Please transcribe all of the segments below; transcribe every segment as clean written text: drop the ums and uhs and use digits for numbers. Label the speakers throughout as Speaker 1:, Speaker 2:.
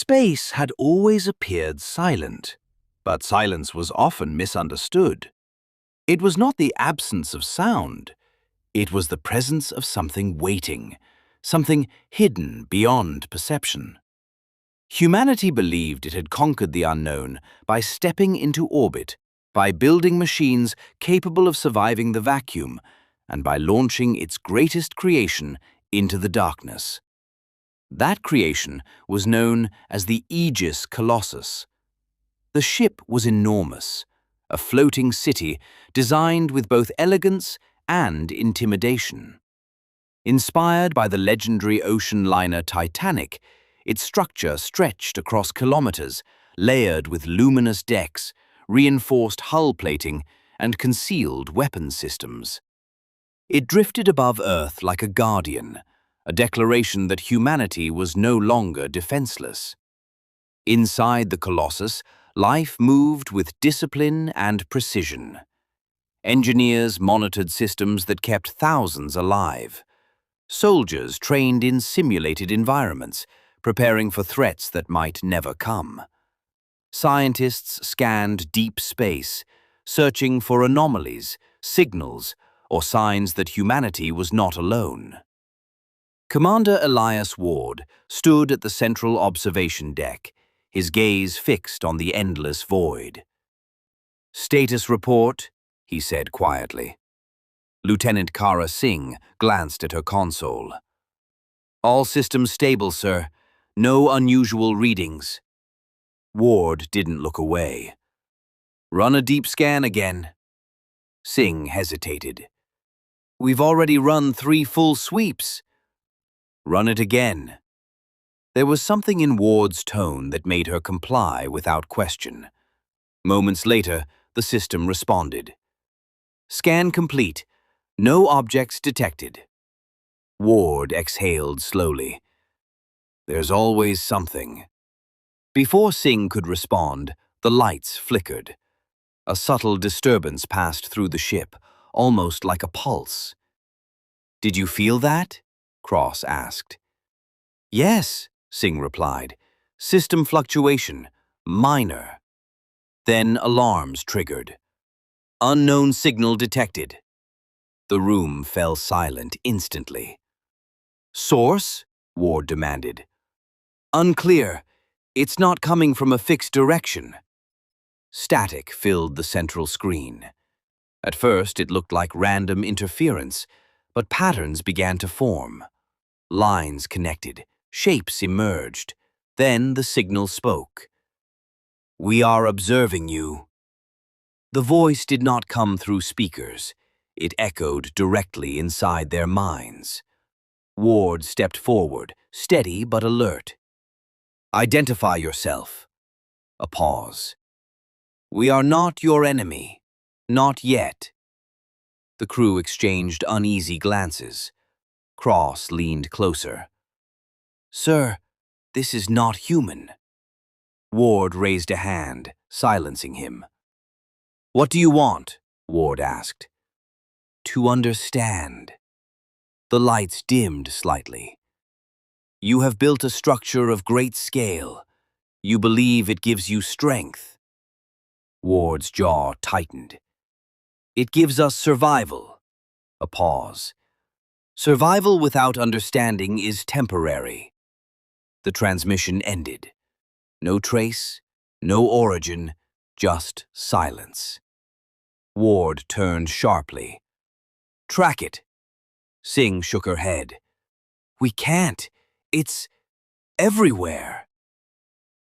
Speaker 1: Space had always appeared silent, but silence was often misunderstood. It was not the absence of sound, it was the presence of something waiting, something hidden beyond perception. Humanity believed it had conquered the unknown by stepping into orbit, by building machines capable of surviving the vacuum, and by launching its greatest creation into the darkness. That creation was known as the Aegis Colossus. The ship was enormous, a floating city designed with both elegance and intimidation. Inspired by the legendary ocean liner Titanic, its structure stretched across kilometers, layered with luminous decks, reinforced hull plating, and concealed weapon systems. It drifted above Earth like a guardian, a declaration that humanity was no longer defenseless. Inside the Colossus, life moved with discipline and precision. Engineers monitored systems that kept thousands alive. Soldiers trained in simulated environments, preparing for threats that might never come. Scientists scanned deep space, searching for anomalies, signals, or signs that humanity was not alone. Commander Elias Ward stood at the central observation deck, his gaze fixed on the endless void. "Status report," he said quietly. Lieutenant Kara Singh glanced at her console. "All systems stable, sir. No unusual readings." Ward didn't look away. "Run a deep scan again." Singh hesitated. "We've already run 3 full sweeps." "Run it again." There was something in Ward's tone that made her comply without question. Moments later, the system responded. "Scan complete. No objects detected." Ward exhaled slowly. "There's always something." Before Singh could respond, the lights flickered. A subtle disturbance passed through the ship, almost like a pulse. "Did you feel that?" Cross asked. "Yes," Singh replied. "System fluctuation. Minor." Then alarms triggered. "Unknown signal detected." The room fell silent instantly. "Source?" Ward demanded. "Unclear. It's not coming from a fixed direction." Static filled the central screen. At first, it looked like random interference, but patterns began to form. Lines connected, shapes emerged. Then the signal spoke. "We are observing you." The voice did not come through speakers. It echoed directly inside their minds. Ward stepped forward, steady but alert. "Identify yourself." A pause. "We are not your enemy. Not yet." The crew exchanged uneasy glances. Cross leaned closer. "Sir, this is not human." Ward raised a hand, silencing him. "What do you want?" Ward asked. "To understand." The lights dimmed slightly. "You have built a structure of great scale. You believe it gives you strength." Ward's jaw tightened. "It gives us survival." A pause. "Survival without understanding is temporary." The transmission ended. No trace, no origin, just silence. Ward turned sharply. "Track it." Singh shook her head. "We can't. It's everywhere."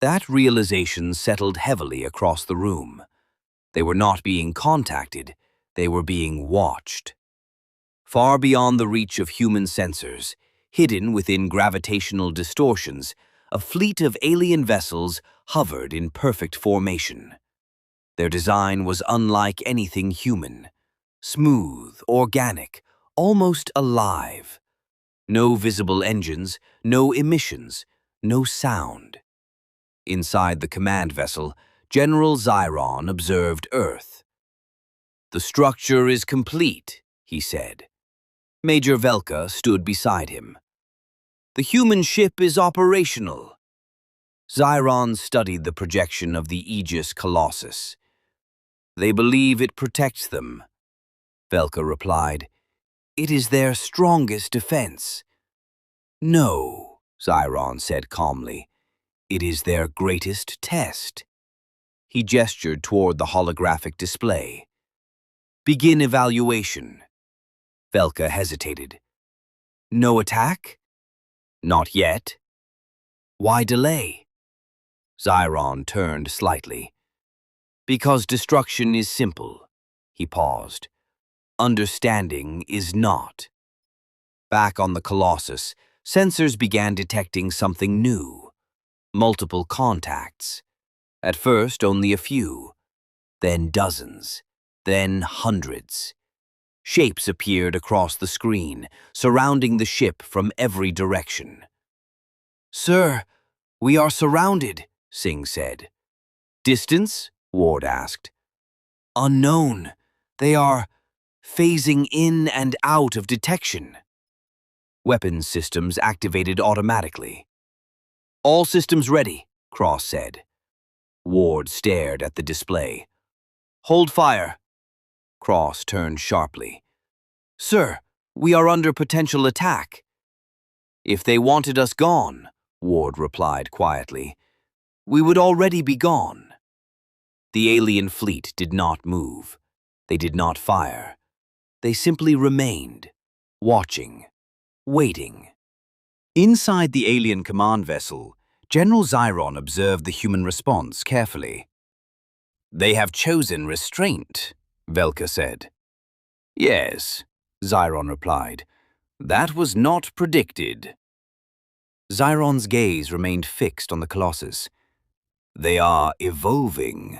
Speaker 1: That realization settled heavily across the room. They were not being contacted, they were being watched. Far beyond the reach of human sensors, hidden within gravitational distortions, a fleet of alien vessels hovered in perfect formation. Their design was unlike anything human. Smooth, organic, almost alive. No visible engines, no emissions, no sound. Inside the command vessel, General Zyron observed Earth. "The structure is complete," he said. Major Velka stood beside him. "The human ship is operational." Xyron studied the projection of the Aegis Colossus. They believe it protects them, Velka replied. It is their strongest defense. No, Xyron said calmly. It is their greatest test. He gestured toward the holographic display. Begin evaluation. Velka hesitated. No attack? Not yet. Why delay? Xyron turned slightly. Because destruction is simple. He paused. Understanding is not. Back on the Colossus, sensors began detecting something new. Multiple contacts. At first, only a few. Then dozens. Then hundreds. Shapes appeared across the screen, surrounding the ship from every direction. Sir, we are surrounded, Singh said. Distance? Ward asked. Unknown. They are phasing in and out of detection. Weapons systems activated automatically. All systems ready, Cross said. Ward stared at the display. Hold fire. Cross turned sharply. Sir, we are under potential attack. If they wanted us gone, Ward replied quietly, we would already be gone. The alien fleet did not move. They did not fire. They simply remained, watching, waiting. Inside the alien command vessel, General Xyron observed the human response carefully. They have chosen restraint, Velka said. Yes, Xyron replied. That was not predicted. Xyron's gaze remained fixed on the Colossus. They are evolving.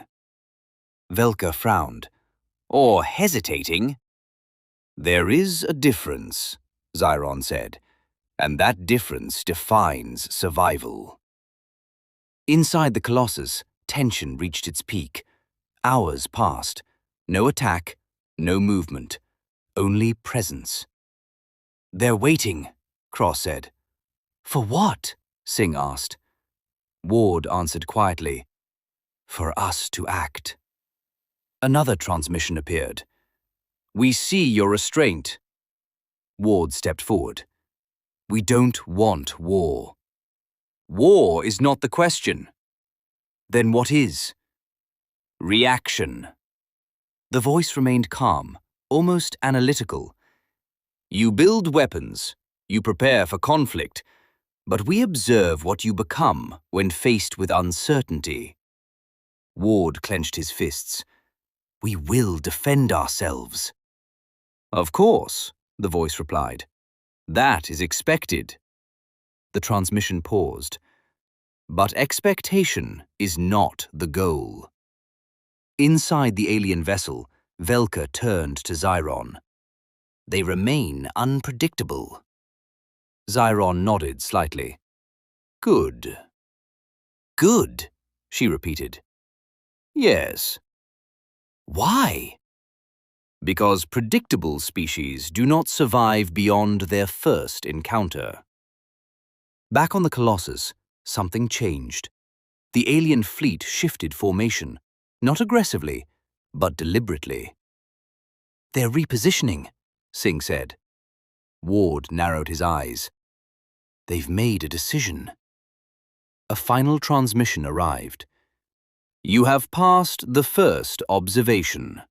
Speaker 1: Velka frowned. Or hesitating. There is a difference, Xyron said, and that difference defines survival. Inside the Colossus, tension reached its peak. Hours passed. No attack, no movement, only presence. They're waiting, Cross said. For what? Singh asked. Ward answered quietly. For us to act. Another transmission appeared. We see your restraint. Ward stepped forward. We don't want war. War is not the question. Then what is? Reaction. The voice remained calm, almost analytical. You build weapons, you prepare for conflict, but we observe what you become when faced with uncertainty. Ward clenched his fists. We will defend ourselves. Of course, the voice replied. That is expected. The transmission paused. But expectation is not the goal. Inside the alien vessel, Velka turned to Xyron. They remain unpredictable. Xyron nodded slightly. Good. Good, she repeated. Yes. Why? Because predictable species do not survive beyond their first encounter. Back on the Colossus, something changed. The alien fleet shifted formation, not aggressively, but deliberately. They're repositioning, Singh said. Ward narrowed his eyes. They've made a decision. A final transmission arrived. You have passed the first observation.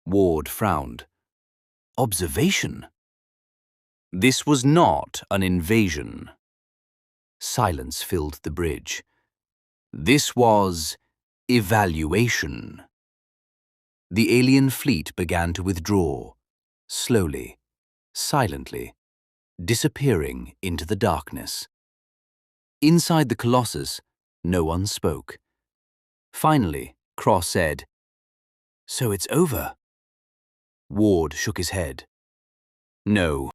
Speaker 1: Ward frowned. Observation? This was not an invasion. Silence filled the bridge. This was evaluation. The alien fleet began to withdraw, slowly, silently, disappearing into the darkness. Inside the Colossus, no one spoke. Finally, Cross said, So it's over. Ward shook his head. No.